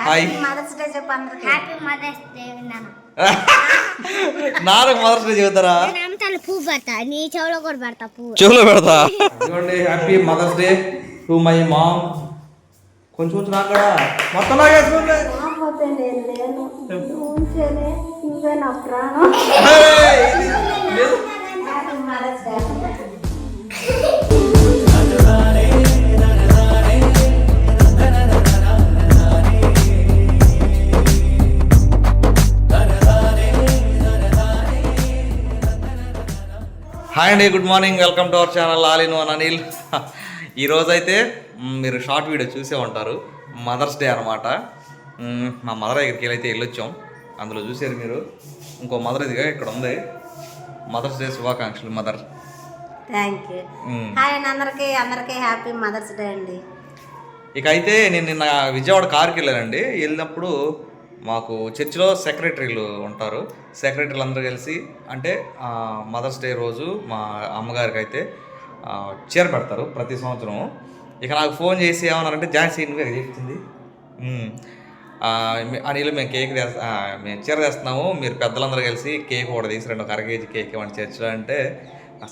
Hi mother's day చెప్పు అందరికి. Happy mother's day నాన్న. నాన్నకు మదర్స్ డే చెబుతారా? నామతాలు పువ్వు పెడతా, నీ చెవులో కూడా పెడతా పువ్వు. చెవులో పెడతా. ఇదిగోండి happy mother's day to my mom. కొంచెం కొంచెం నాకు కూడా మొత్తం లాగేసుకోండి. కాకపోతే నేను లేను, ఉంచేనే నువ్వే నా ప్రాణం. Happy mother's day. హాయ్ అండి, good morning, welcome to our channel all in one Anil. ఈరోజైతే మీరు షార్ట్ వీడియో చూసే ఉంటారు, మదర్స్ డే అనమాట. మా మదర్ దగ్గరికి అయితే వెళ్ళొచ్చాం, అందులో చూసారు మీరు. ఇంకో మదర్ ఇదిగా ఇక్కడ ఉంది. మదర్స్ డే శుభాకాంక్షలు మదర్. Thank you. హాయ్ అండి అందరికీ హ్యాపీ మదర్స్ డే అండి. ఇక అయితే నేను నిన్న విజయవాడ కారుకి వెళ్ళానండి. వెళ్ళినప్పుడు మాకు చర్చిలో సెక్రటరీలు ఉంటారు. సెక్రటరీలు అందరూ కలిసి అంటే మదర్స్ డే రోజు మా అమ్మగారికి అయితే చీర పెడతారు ప్రతి సంవత్సరం. ఇక నాకు ఫోన్ చేసి ఏమన్నారంటే, ఝాన్సీ నువ్వే చెప్తుంది అనిల్, మేము మేము చీర తెస్తున్నాము, మీరు పెద్దలందరూ కలిసి కేక్ కూడా తీసుకురండి, ఒక 1 kg కేక్ ఇవ్వండి చర్చిలో అంటే,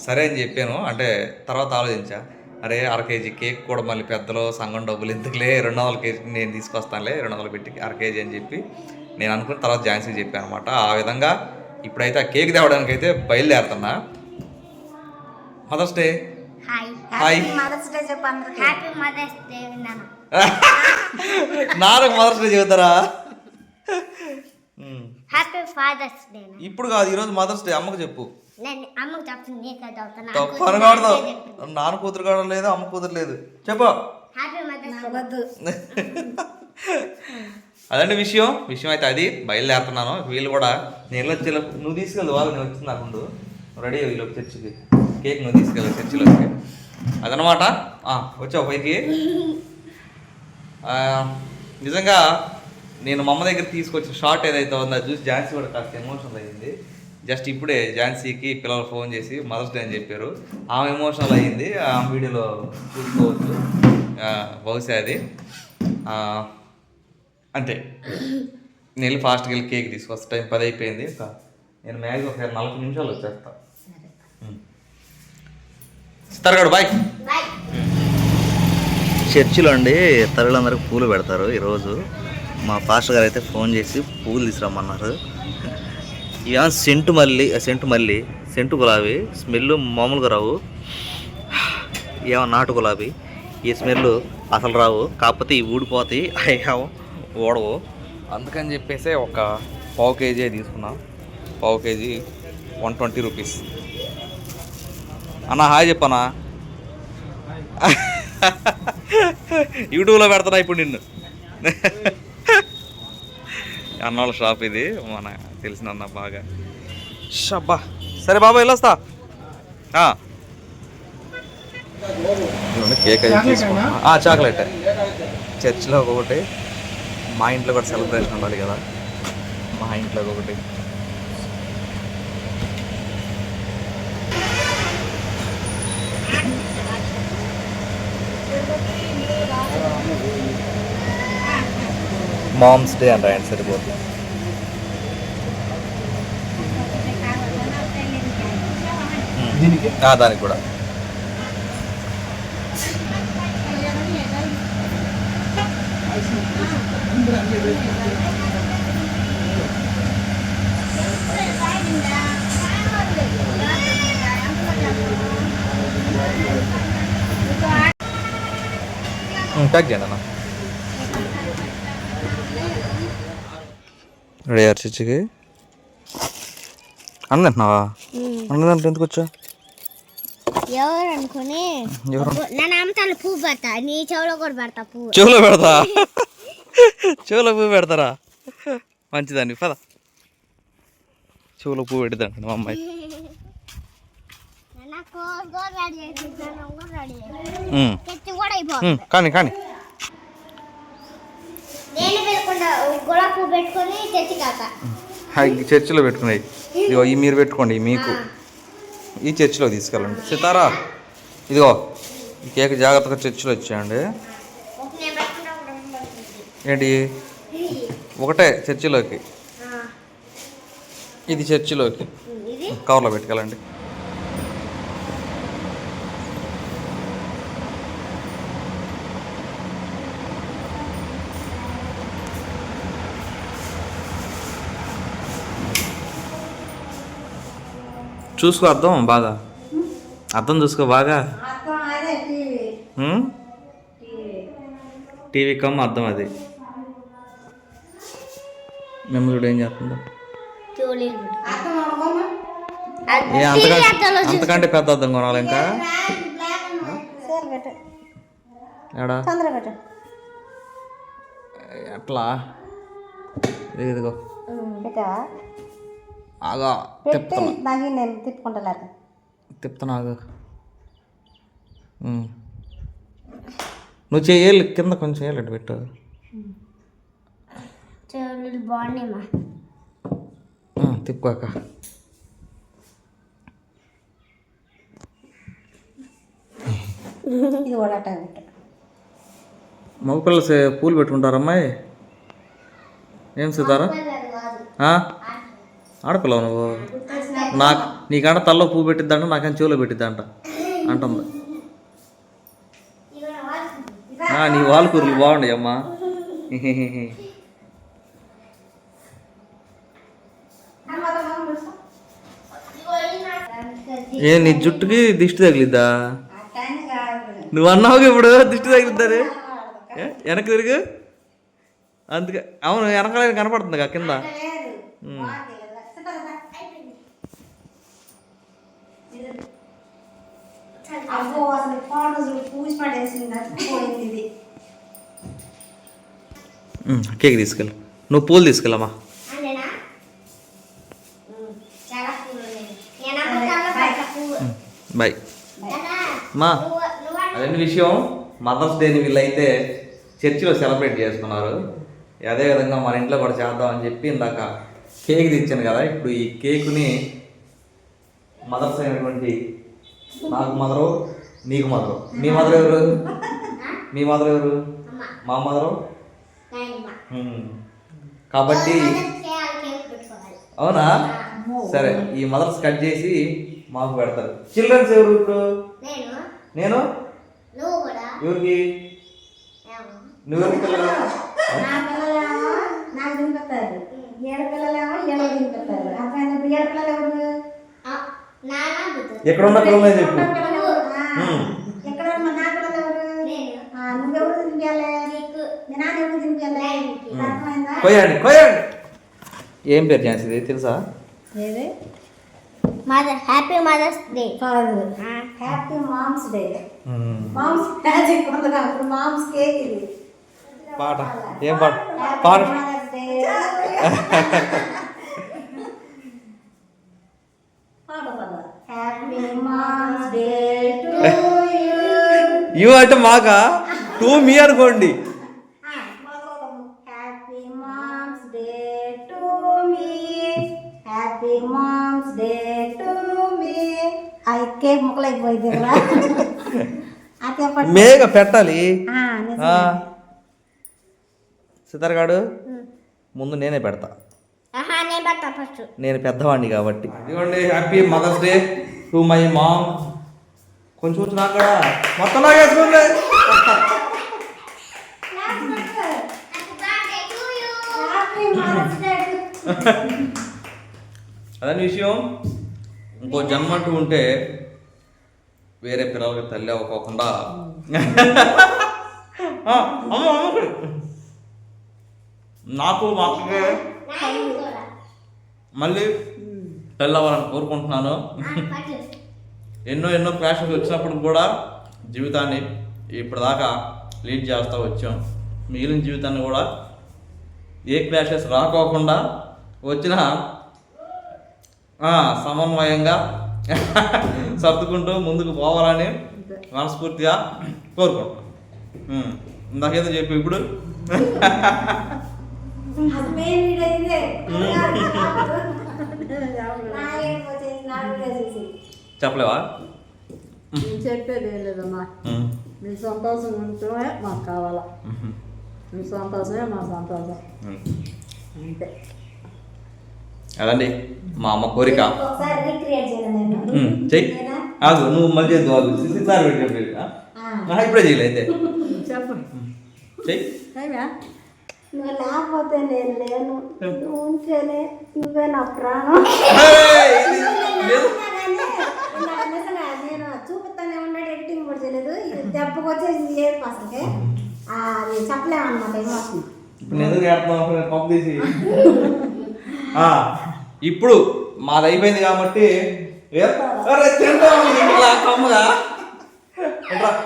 సరే అని చెప్పాను. అంటే తర్వాత ఆలోచించా, అరే 1 kg కేక్ కూడా మళ్ళీ పెద్దలో సంఘం డబ్బులు ఎందుకులే, 200 kg నేను తీసుకొస్తానులే, 200 పెట్టి 1 kg అని చెప్పి నేను అనుకున్న తర్వాత ఝాన్సీకి చెప్పాను అనమాట. ఆ విధంగా ఇప్పుడైతే ఆ కేక్ తేవడానికి అయితే బయలుదేరుతున్నా. Mother's day. Hi mother's day చెప్పు అందరికి. హ్యాపీ మదర్స్ డే నాన్న. నాన్నకు మదర్స్ డే చెబుతారా? Happy father's day. ఇప్పుడు కాదు, ఈరోజు మదర్స్ డే. అమ్మకు చెప్పు. నేను అమ్మకు చెప్తుంది, తప్పు అనకూడదు. నాన్న కూతురు కావడం లేదు, అమ్మ కూతురు లేదు. చెప్పు. అదండి విషయం అయితే అది. బయలుదేరుతున్నాను. వీళ్ళు కూడా నేను వచ్చి నువ్వు తీసుకెళ్ళి వాళ్ళు, నేను వచ్చింది నాకుండు రెడీ వీళ్ళు చర్చికి. కేక్ నువ్వు తీసుకెళ్ళి చర్చిలోకి. అదనమాట. వచ్చావు పైకి. నిజంగా నేను మా అమ్మ దగ్గర తీసుకొచ్చిన షార్ట్ ఏదైతే ఉందో అది చూసి ఝాన్సీ కూడా కాస్త ఎమోషనల్ అయ్యింది. జస్ట్ ఇప్పుడే ఝాన్సీకి పిల్లలు ఫోన్ చేసి మదర్స్ డే అని చెప్పారు. ఆమె ఎమోషనల్ అయ్యింది. ఆ వీడియోలో చూసుకోవచ్చు బహుశా అది. అంతే. నేను వెళ్ళి ఫాస్ట్గా వెళ్ళి కేక్ తీసుకొస్తా. టైం 10 అయిపోయింది. నేను మ్యాక్సిమం ఒక 40 నిమిషాలు వచ్చేస్తా. తరగడు బాయ్. చర్చిలో అండి తల్లులందరికీ పూలు పెడతారు. ఈరోజు మా పాస్టర్ గారు అయితే ఫోన్ చేసి పూలు తీసుకురమ్మన్నారు. ఇవే సెంటు గులాబీ స్మెల్ మామూలుగా రావు, ఏమో నాటు గులాబీ. ఈ స్మెల్ అసలు రావు, కాకపోతే ఇవి ఊడిపోతాయి, అయ్యావు ఓడవు. అందుకని చెప్పేసి ఒక 1/4 kg తీసుకున్నా. 1/4 kg 120 రూపీస్. అన్నా హాయ్ చెప్పనా? యూట్యూబ్లో పెడతానా ఇప్పుడు నిన్ను. అన్నోళ్ళ షాప్ ఇది, మన తెలిసిన బాగా. షబ్బా సరే బాబా వెళ్ళొస్తా. కేక్ అయితే తీసుకున్నా. చాక్లెట్. చర్చిలో ఒకటి, మా ఇంట్లో కూడా సెలబ్రేషన్ ఉండాలి కదా, మా ఇంట్లో ఒకటి. మామ్స్ డే అని రాయండి సరిపోతుంది. దానికి కూడా ప్యాక్ చేయండి అన్న. రెడీ అయ్యారు చర్చికి. అన్న తింటున్నావా? అన్నదాంట్లో ఎందుకు వచ్చా? ఎవరు అనుకుని పువ్వు పెడతా, నీ చెవులో కూడా పెడతా పువ్వు. చెవులో పెడతా? చెవులో పువ్వు పెడతారా? మంచిదండి పద. చెవులో పువ్వు పెడతాండి మా అమ్మాయి. కానీ కానీ చర్చిలో పెట్టుకున్నాయి. ఇదిగో ఈ మీరు పెట్టుకోండి, మీకు ఈ చర్చిలో తీసుకెళ్ళండి. సితారా ఇదిగో ఈ కేక్ జాగ్రత్తగా చర్చిలో ఇచ్చేయండి. ఏంటి ఒకటే చర్చిలోకి, ఇది చర్చిలోకి. ఇది కవర్లో పెట్టుకెళ్ళండి. చూసుకో అర్థం బాగా, అర్థం చూసుకో బాగా. టీవీ కమ్ అర్థం అది. మిమ్మల్ని ఏం చేస్తుందో అంతకంటే పెద్ద అర్థం కొనాలి ఇంకా. ఎడా ఎట్లా? ఇదిగో ఆగా తిప్పుతున్నా ఆగా. నువ్వు చేయాలి కింద కొంచెం వేయాలంటే పెట్టు. బాగున్నాయమ్మా. తిప్పుకోక. మగపిల్లలు పూలు పెట్టుకుంటారు అమ్మాయి. ఏం సీతారా? ఆడపిల్లవు నువ్వు. నాకు నీకంట తల్లో పువ్వు పెట్టిద్దంట, నాకంటే చెవులో పెట్టిద్దంట అంటుంది. నీ వాళ్ళ కూరలు బాగున్నాయి అమ్మా. ఏ నీ జుట్టుకి దిష్టి తగిలిద్దా? నువ్వు అన్నావుగా ఇప్పుడు దిష్టి తగిలిద్దని. వెనక్కి తిరుగు. అందుకే అవును, వెనకాల కనపడుతుంది కింద. కేక్ తీసుకెళ్ళి, నువ్వు పూలు తీసుకెళ్ళమ్మా. బాయ్ మా. అదే విషయం, మదర్స్ డేని వీళ్ళైతే చర్చిలో సెలబ్రేట్ చేసుకున్నారు. అదేవిధంగా మన ఇంట్లో కూడా చేద్దామని చెప్పి ఇందాక కేక్ తెచ్చాను కదా. ఇప్పుడు ఈ కేకుని మదర్స్ అయినటువంటి నాకు మదరు, నీకు మదరు. మీ మదర్ ఎవరు? మీ మదర్ ఎవరు? మా మదరు. కాబట్టి అవునా? సరే, ఈ మదర్స్ కట్ చేసి మాకు పెడతారు. చిల్డ్రన్స్ ఎవరు ఇప్పుడు? నేను. ఎవరికి? నువ్వు పిల్లలు? ఎక్కడ ఉన్న పిల్లలు చెప్పు. కొయ్యండి కొయ్యండి. ఏం పేరు ఝాన్సీ తెలుసా? Happy mother's day. Happy mom's day. Mom's magic ఉంది కాబట్టి మామ్స్ కేక్ ఇది. పాట ఏం పాట? పాట. Happy mom's day to you. You అంటే మాకా? టు మీ అనుకోండి. Happy mom's day to me. Happy mom's day to me. ఆ కేక్ ముక్కలైపోయింది కదా. మేఘ పెట్టాలి. సితారగాడు ముందు నేనే పెడతా. నేను పెద్దవాడిని కాబట్టి. ఇదిగోండి, happy mother's day to my mom. కొంచెం నాకు కూడా మొత్తం నాకు వేసుకోండి. అదని విషయం. ఇంకో జన్మ అంటూ ఉంటే వేరే పిల్లలకి తల్లి అవ్వకోకుండా నాకు మా అక్కకే మళ్ళీ తల్లి అవ్వాలని కోరుకుంటున్నాను. ఎన్నో క్లాషెస్ వచ్చినప్పుడు కూడా జీవితాన్ని ఇప్పటిదాకా లీడ్ చేస్తూ వచ్చాం. మిగిలిన జీవితాన్ని కూడా ఏ క్లాషెస్ రాకోకుండా వచ్చిన సమన్వయంగా సర్దుకుంటూ ముందుకు పోవాలని మనస్ఫూర్తిగా కోరుకుంటున్నాం. ఇందాకేదో చెప్పు ఇప్పుడు. చెప్పలేవా? చెప్పేది ఏం లేదమ్మా, మీ సంతోషం ఉంటే మాకు కావాలా. నీ సంతోషమే మా సంతోషం అంతే. అదండి మా అమ్మ కోరిక. ఒకసారి రీక్రియేట్ చేయాలి నేను. చెయ్యి ఆగు, నువ్వు మళ్ళీ చేద్దు ఆగు. సార్ పెట్టి ఇప్పుడే చేయలే అయితే చెప్పు చెయ్యి. నువ్వు లేకపోతే నేను లేను, నువ్వు ఉంటేనే నువ్వే నా ప్రాణం. నిజంగా నేను చూపుతానే ఉన్నాడు, ఎడిటింగ్ కూడా చేయలేదు. దెబ్బకు వచ్చేసింది లేదు అసలుకే. అది చెప్పలేమన్నమాట ఎమోషన్. ఇప్పుడు ఎందుకు ఏడుతున్నావు పప్పు తీసి? ఇప్పుడు మాది అయిపోయింది కాబట్టి అమ్మగా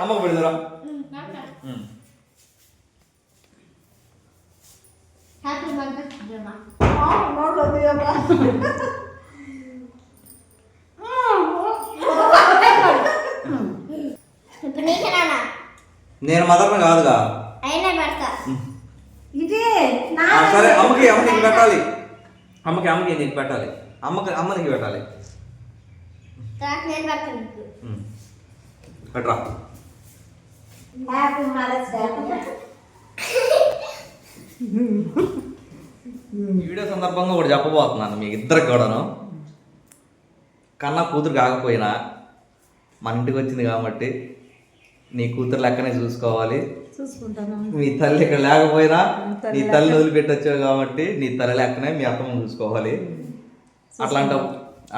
అమ్మకు పెడదురా. హ్యాపీ మదర్స్ డే మా. ఇప్పుడు నీకేనా? నేను మదర్ని కాదుగా. అయినా పెడతా. ఇది సరే అమ్మకి నీకు పెట్టాలి. అమ్మకి నీకు పెట్టాలి. అమ్మ నీకు పెట్టాలి. నేను పెడతాను నీకు. పెట్టరా. Happy mother's day. వీడియో సందర్భంగా ఒకటి చెప్పబోతున్నాను మీకు ఇద్దరికి కూడాను. కన్నా కూతురు కాకపోయినా మన ఇంటికి వచ్చింది కాబట్టి నీ కూతురు లెక్కనే చూసుకోవాలి. చూసుకుంటాను. మీ తల్లి ఇక్కడ లేకపోయినా నీ తల్లిని వదిలిపెట్టొచ్చావు కాబట్టి నీ తల్లి లెక్కనే మీ అత్తమ్మని చూసుకోవాలి.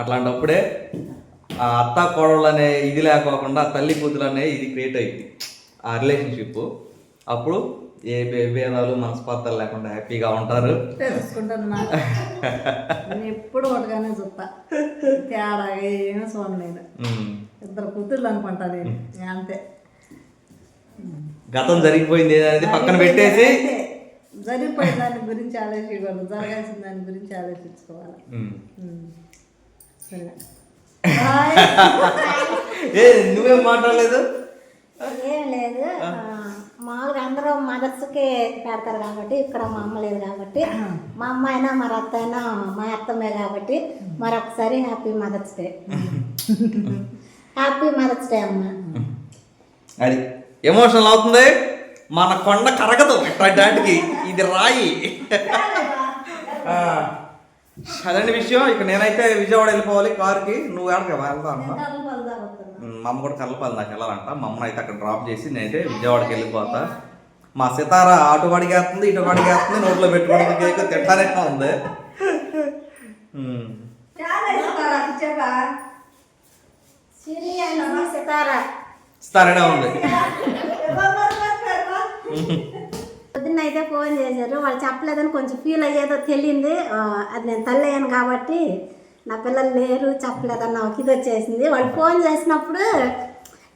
అట్లాంటప్పుడే ఆ అత్త కోడళ్ళు అనే ఇది లేకోకుండా తల్లి కూతురు అనే ఇది క్రియేట్ అయ్యింది ఆ రిలేషన్షిప్. అప్పుడు ఏ భేదాలు మనస్పర్ధలు లేకుండా హ్యాపీగా ఉంటారు. తెలుసుకుంటాను. నేను ఎప్పుడు ఒకటిగానే చూస్తా, తేడా ఏమో చూడండి. నేను ఇద్దరు కూతుర్లు అనుకుంటా నేను అంతే. గతం జరిగిపోయింది అనేది పక్కన పెట్టేసి జరిగిపోయిన దాని గురించి ఆలోచించకూడదు, జరగాల్సిన దాని గురించి ఆలోచించుకోవాలి. సరే నువ్వేం మాట్లాడలేదు? ఏం లేదు, మామూలుగా అందరూ మదర్స్కే పెడతారు కాబట్టి ఇక్కడ మా అమ్మ లేదు కాబట్టి, మా అమ్మ అయినా మరి అత్త అయినా మా అత్తమ్మే కాబట్టి మరొకసారి happy mother's day. Happy mother's day అమ్మ. అది ఎమోషనల్ అవుతుంది. మన కొండ కరగదు ఇట్లాంటికి, ఇది రాయి. అదండి విషయం. ఇక నేనైతే విజయవాడ వెళ్ళిపోవాలి కారుకి. నువ్వు ఎక్కడికి వెళ్తాను? మా అమ్మ కూడా కర్లపల్లి నాకు వెళ్ళాలంట. మా అమ్మని అయితే అక్కడ డ్రాప్ చేసి నేనైతే విజయవాడకి వెళ్ళిపోతా. మా సితార అటు అడిగేస్తుంది ఇటు అడిగేస్తుంది, నోట్లో పెట్టుకోవడం కేక్ తింటానే ఉంది. సితారనే ఉంది. పొద్దున్న అయితే ఫోన్ చేశారు, వాళ్ళు చెప్పలేదని కొంచెం ఫీల్ అయ్యేదో తెలియంది. అది నేను తల్లి అయ్యాను కాబట్టి నా పిల్లలు లేరు చెప్పలేదన్న ఒక ఇది వచ్చేసింది. వాళ్ళు ఫోన్ చేసినప్పుడు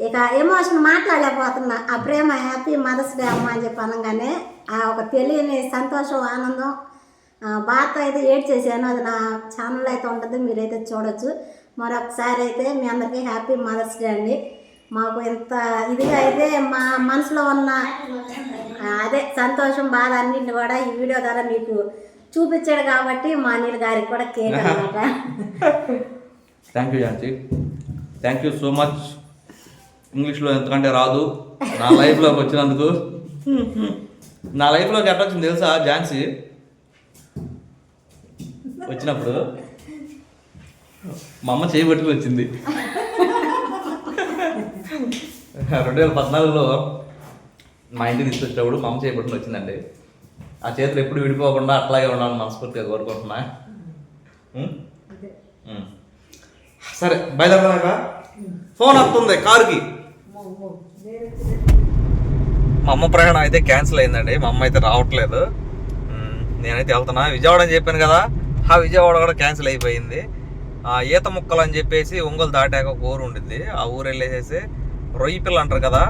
ఇక ఎమోషన్ మాట్లాడలేకపోతున్నా. ఆ ప్రేమ హ్యాపీ మదర్స్ డే అమ్మ అని చెప్పి అనగానే ఆ ఒక తెలియని సంతోషం ఆనందం బాధతో అయితే ఏడ్ చేశాను. అది నా ఛానల్లో అయితే ఉంటుంది, మీరైతే చూడొచ్చు. మరొకసారి అయితే మీ అందరికీ హ్యాపీ మదర్స్ డే అండి. మాకు ఎంత ఇదిగా అయితే మా మనసులో ఉన్న అదే సంతోషం బాధ అన్నింటిని కూడా ఈ వీడియో ద్వారా మీకు చూపించాడు కాబట్టి మా నీళ్ళ గారికి కూడా కేక్ అనమాట. Thank you Jhansi, thank you so much. ఇంగ్లీష్లో ఎంతకంటే రాదు. నా లైఫ్లోకి వచ్చినందుకు. నా లైఫ్లోకి ఎట్లా వచ్చింది తెలుసా ఝాన్సీ? వచ్చినప్పుడు మా అమ్మ చేయబట్టుకు వచ్చింది. 2014లో మా ఇంటికి తీసుకొచ్చినప్పుడు మా అమ్మ చేయబట్టుకుని వచ్చిందండి. ఆ చేతులు ఎప్పుడు విడిపోకుండా అట్లాగే ఉండాలని మనస్ఫూర్తిగా కోరుకుంటున్నా. సరే బయలుదేరదాక. ఫోన్ వస్తుంది కారుకి. మా అమ్మ ప్రయాణం అయితే క్యాన్సిల్ అయిందండి. మా అమ్మ అయితే రావట్లేదు. నేనైతే వెళ్తున్నా విజయవాడ అని చెప్పాను కదా. ఆ విజయవాడ కూడా క్యాన్సిల్ అయిపోయింది. ఈత ముక్కలు అని చెప్పేసి ఒంగోలు దాటాక ఒక ఊరు ఉండింది. ఆ ఊరు వెళ్ళేసేసి రొయ్యి పిల్ల అంటారు కదా,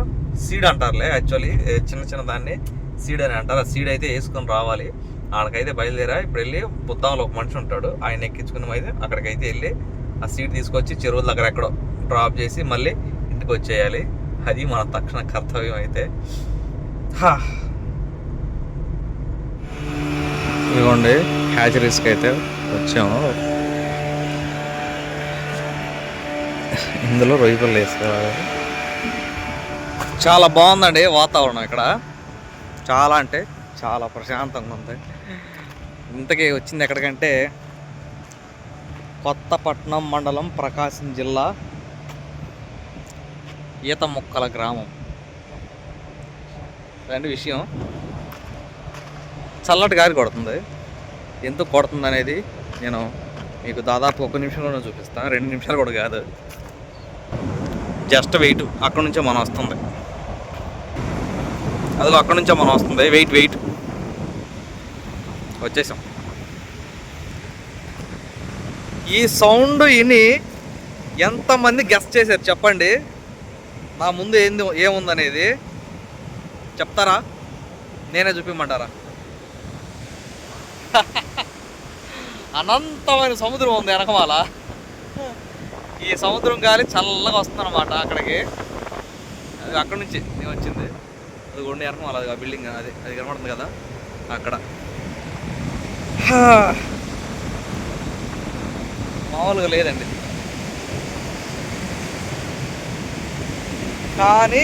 సీడ్ అంటారులే యాక్చువల్లీ, చిన్న చిన్న దాన్ని సీడ్ అని అంటారు. ఆ సీడ్ అయితే వేసుకొని రావాలి. ఆడకైతే బయలుదేరా. ఇప్పుడు వెళ్ళి బుద్ధాంలో ఒక మనిషి ఉంటాడు, ఆయన ఎక్కించుకుని అయితే అక్కడికైతే వెళ్ళి ఆ సీడ్ తీసుకొచ్చి చెరువుల దగ్గర ఎక్కడో డ్రాప్ చేసి మళ్ళీ ఇంటికి వచ్చేయాలి. అది మన తక్షణ కర్తవ్యం. అయితే ఇదిగోండి హ్యాచరీస్కి అయితే వచ్చాము. ఇందులో రొయ్య పిల్లలు వేసుకోవాలి. చాలా బాగుందండి వాతావరణం ఇక్కడ. చాలా అంటే చాలా ప్రశాంతంగా ఉంది. ఇంతకీ వచ్చింది ఎక్కడికంటే కొత్తపట్నం మండలం, ప్రకాశం జిల్లా, ఈతముక్కల గ్రామం. అదండి విషయం. చల్లటి గాలి కొడుతుంది. ఎందుకు కొడుతుంది అనేది నేను మీకు దాదాపు 1 నిమిషంలోనే చూపిస్తాను. 2 నిమిషాలు కూడా కాదు. Just wait. అక్కడ నుంచే మనం వస్తుంది. అదిగో అక్కడ నుంచే మనం వస్తుంది. వెయిట్ వచ్చేసాం. ఈ సౌండ్ విని ఎంతమంది గెస్ట్ చేశారు చెప్పండి? నా ముందు ఏముందనేది చెప్తారా? నేనే చూపిమంటారా? అనంతమైన సముద్రం ఉంది వెనకమాల. ఈ సముద్రం గాలి చల్లగా వస్తుందన్నమాట అక్కడికి. అది అక్కడ నుంచి నేను వచ్చింది. అది కొండ వెనకమాల, అది ఆ బిల్డింగ్, అది కనబడుతుంది కదా అక్కడ. మామూలుగా లేదండి. కానీ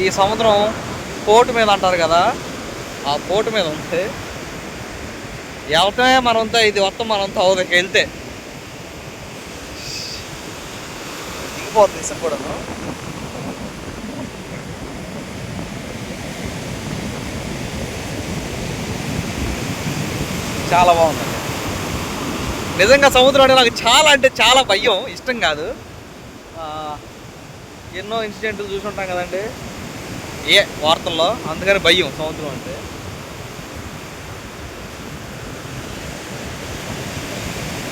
ఈ సముద్రం పోటు మీద అంటారు కదా, ఆ పోటు మీద ఉంటే వెళ్తామే మనంతా, ఇది మొత్తం మనంతా అవుదకి వెళ్తే దిగిపోతుంది ఇసుక కూడాను. చాలా బాగుందండి నిజంగా. సముద్రం అంటే నాకు చాలా అంటే చాలా భయం, ఇష్టం కాదు. ఎన్నో ఇన్సిడెంట్లు చూసి ఉంటాం కదండి వార్తల్లో, అందుకని భయం సముద్రం అంటే.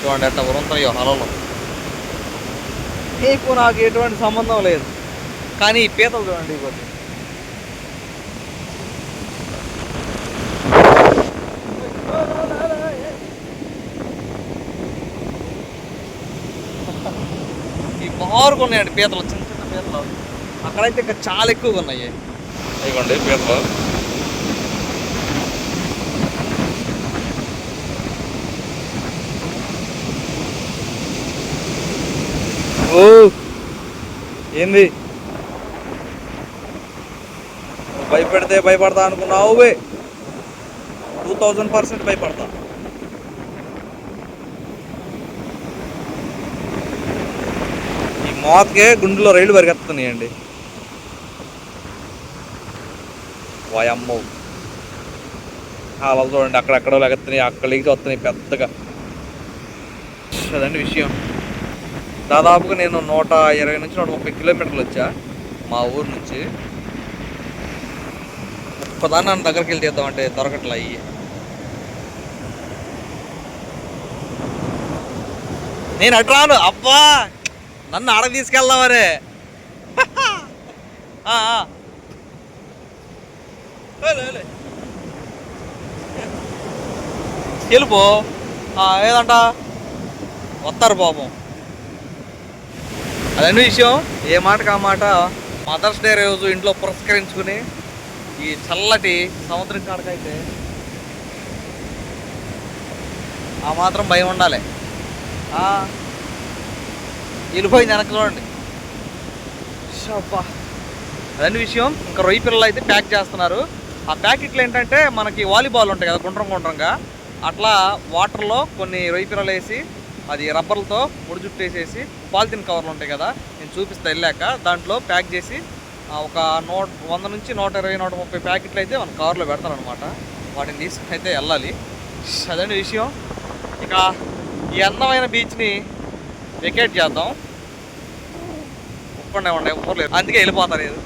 చూడండి ఎట్లా ఉరుంతాయో అలలు. నీకు నాకు ఎటువంటి సంబంధం లేదు, కానీ ఈ పీతలు చూడండి కొద్ది. ఈ బారుగా ఉన్నాయండి పీతలు, చిన్న చిన్న పీతలు. అక్కడైతే ఇంకా చాలా ఎక్కువగా ఉన్నాయి. ఇదిగోండి పీతలు. ఓ ఏంది భయపెడితే భయపడతా అనుకున్నావు? 2000% భయపడతా. ఈ మోతకే గుండెలో రైళ్లు పరిగెత్తున్నాయండి. వాయమ్మో అలా చూడండి, అక్కడెక్కడో లెగెత్తున్నాయి, అక్కడికి వస్తున్నాయి పెద్దగా. అదండి విషయం. దాదాపుగా నేను 120 నుంచి 130 కిలోమీటర్లు వచ్చా మా ఊరు నుంచి. ఒక్కదాన్ని నన్ను దగ్గరికి వెళ్ళి తీద్దామంటే దొరకట్లా. అయ్యి నేను అటు రాను. అబ్బా నన్ను ఆడ తీసుకెళ్దామరే. వెళ్ళిపో. ఏదంట వస్తారు పాపం. అదండి విషయం. ఏ మాటకు ఆ మాట. మదర్స్ డే రోజు ఇంట్లో పురస్కరించుకుని ఈ చల్లటి సముద్రం కాడకైతే ఆ మాత్రం భయం ఉండాలి. వెళ్ళిపోయింది వెనక్కి చూడండి. అదండి విషయం. ఇంకా రొయ్య పిల్లలు అయితే ప్యాక్ చేస్తున్నారు. ఆ ప్యాకెట్లు ఏంటంటే మనకి వాలీబాల్ ఉంటాయి కదా గుండ్రంగా, అట్లా వాటర్లో కొన్ని రొయ్య పిల్లలు వేసి అది రబ్బర్లతో ముడి చుట్టేసేసి పాలిథిన్ కవర్లు ఉంటాయి కదా, నేను చూపిస్తా వెళ్ళాక, దాంట్లో ప్యాక్ చేసి ఒక 100 నుంచి 120, 130 ప్యాకెట్లు అయితే మన కవర్లో పెడతారనమాట. వాటిని తీసుకుని అయితే వెళ్ళాలి. అదండి విషయం. ఇక ఈ అందమైన బీచ్ని వెకేట్ చేద్దాం. ఒక్కడే ఉండే ఊర్లేదు, అందుకే వెళ్ళిపోతారు. ఏదో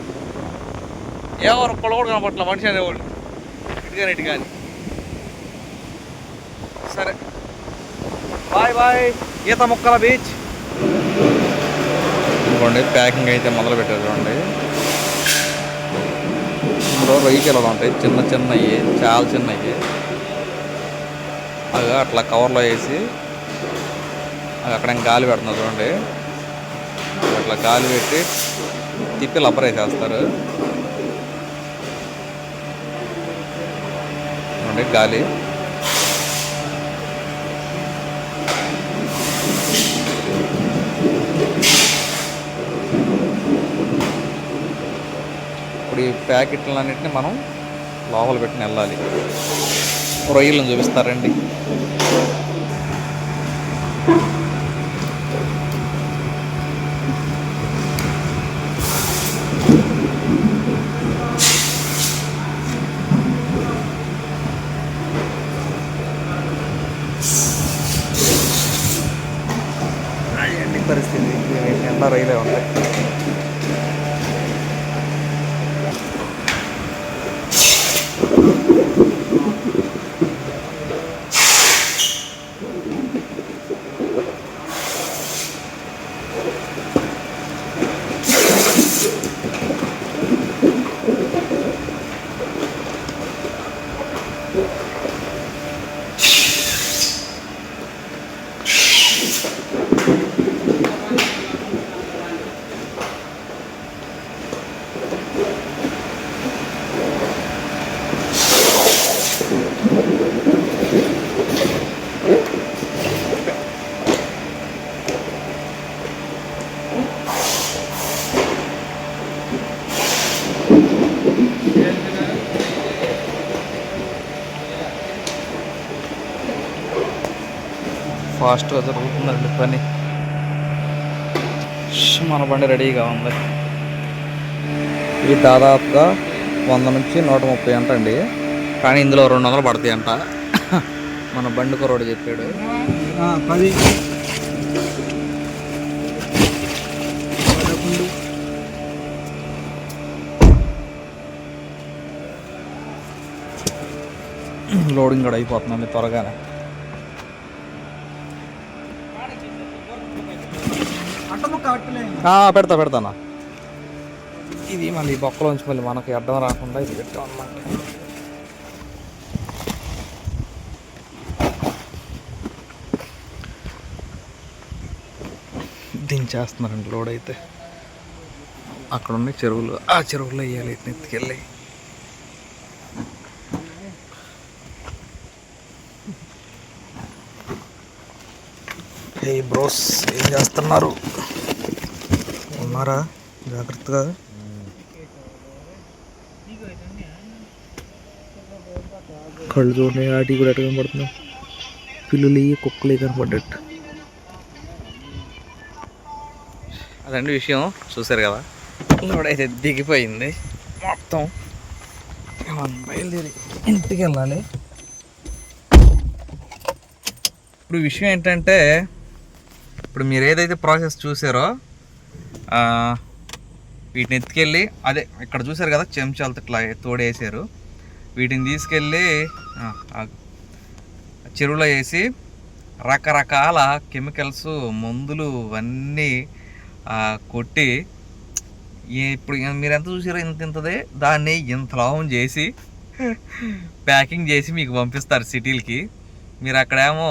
ఎవరు ఒక్కళ్ళు కూడా కనపట్ల మనిషి అనేవాళ్ళు, ఇటు కానీ. సరే బాయ్. ఈతముక్కల బీచ్. చూడండి ప్యాకింగ్ అయితే మొదలు పెట్టారు. చూడండి ఇందులో రొయ్య పిల్లలు ఉంటాయి, చిన్నవి, చాలా చిన్నవి. అవి అట్లా కవర్లో వేసి అవి అక్కడ గాలి పెడుతున్నారు. చూడండి అట్లా గాలి పెట్టి తిప్పి లబ్బర్ వేసేస్తారు. చూడండి గాలి. ఇప్పుడు ఈ ప్యాకెట్లన్నింటినీ మనం లోపల పెట్టుకుని వెళ్ళాలి. రొయ్యలను చూపిస్తారండి. అదేంటి పరిస్థితి, ఎండా రొయ్యలే ఉంటాయి. ఫాస్ట్గా జరుగుతుందండి పని. మన బండి రెడీగా ఉంది. ఇవి దాదాపుగా 100 నుంచి 130 అంట అండి, కానీ ఇందులో 200 పడతాయి అంట. మన బండి కుర్రోడు చెప్పాడు. 10 లోడింగ్ కూడా అయిపోతుందండి త్వరగానే. పెడతానా. ఇది మళ్ళీ బొక్కలోంచి మళ్ళీ మనకి అడ్డం రాకుండా ఇది పెట్టాం అన్నమాట. దించేస్తున్నారండి లోడ్ అయితే. అక్కడ ఉన్నాయి చెరువులు, ఆ చెరువులో వేయాలి ఎత్తుకెళ్ళి. ఏ బ్రోస్ ఏం చేస్తున్నారు? ఉన్నారా జాగ్రత్తగా? కళ్ళు చూడండి, ఆటి కూడా ఎట్లా కనపడుతున్నాయి, పిల్లులు కుక్కలు కనపడ్డట్టు. అదండి విషయం, చూసారు కదా. లోడైతే దిగిపోయింది మొత్తం. బయలుదేరి ఇంటికి వెళ్ళాలి. ఇప్పుడు విషయం ఏంటంటే, ఇప్పుడు మీరు ఏదైతే ప్రాసెస్ చూసారో వీటిని ఎత్తుకెళ్ళి, అదే ఇక్కడ చూసారు కదా చెంచాలతో ఇట్లా తోడేసారు, వీటిని తీసుకెళ్ళి చెరువులో వేసి రకరకాల కెమికల్స్ మందులు అన్నీ కొట్టి, ఇప్పుడు మీరు ఎంత చూసారో ఇంతదే దాన్ని ఇంత లాభం చేసి ప్యాకింగ్ చేసి మీకు పంపిస్తారు సిటీలకి. మీరు అక్కడేమో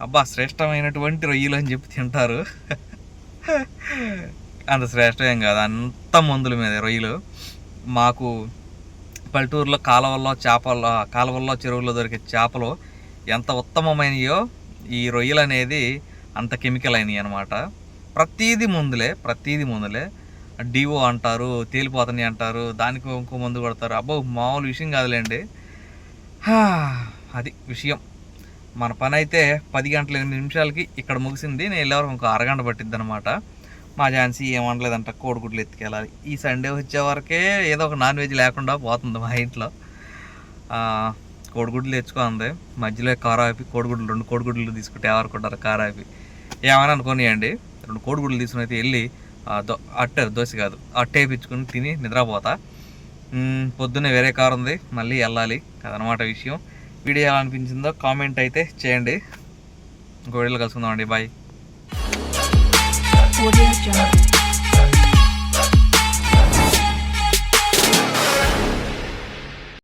అబ్బా శ్రేష్టమైనటువంటి రొయ్యలు అని చెప్పి తింటారు. అంత శ్రేష్టమేం కాదు, అంత మందుల మీద రొయ్యలు. మాకు పల్లెటూరులో కాలువల్లో చెరువుల్లో దొరికే చేపలు ఎంత ఉత్తమమైనయో ఈ రొయ్యలు అనేది అంత కెమికల్ అయినాయి అనమాట. ప్రతీది మందులే. డివో అంటారు, తేలిపోతని అంటారు, దానికి ఇంకో మందు కొడతారు. అబ్బో మామూలు విషయం కాదులేండి. అది విషయం. మన పని అయితే 10 గంటల 8 నిమిషాలకి ఇక్కడ ముగిసింది. నేను వెళ్ళేవరకు ఇంకో అరగంట పట్టిద్ది అనమాట. మా ఝాన్సీ ఏమనలేదంట, కోడిగుడ్లు ఎత్తుకెళ్ళాలి. ఈ సండే వచ్చేవరకే ఏదో ఒక నాన్ వెజ్ లేకుండా పోతుంది మా ఇంట్లో. కోడిగుడ్లు తెచ్చుకుంది, మధ్యలో కారం ఆపి కోడిగుడ్లు 2 కోడిగుడ్లు తీసుకుంటే ఎవరుకుంటారు కారం ఆపి. ఏమైనా అనుకోనియండి, 2 కోడిగుడ్లు తీసుకుని అయితే వెళ్ళి దోశ కాదు అట్టే వేయించుకుని తిని నిద్రపోతా. పొద్దున్నే వేరే కారు ఉంది, మళ్ళీ వెళ్ళాలి. అదనమాట విషయం. వీడియో ఎలా అనిపించిందో కామెంట్ అయితే చేయండి. ఇంకో వీడియోలో కలుసుకుందామండి. బాయ్.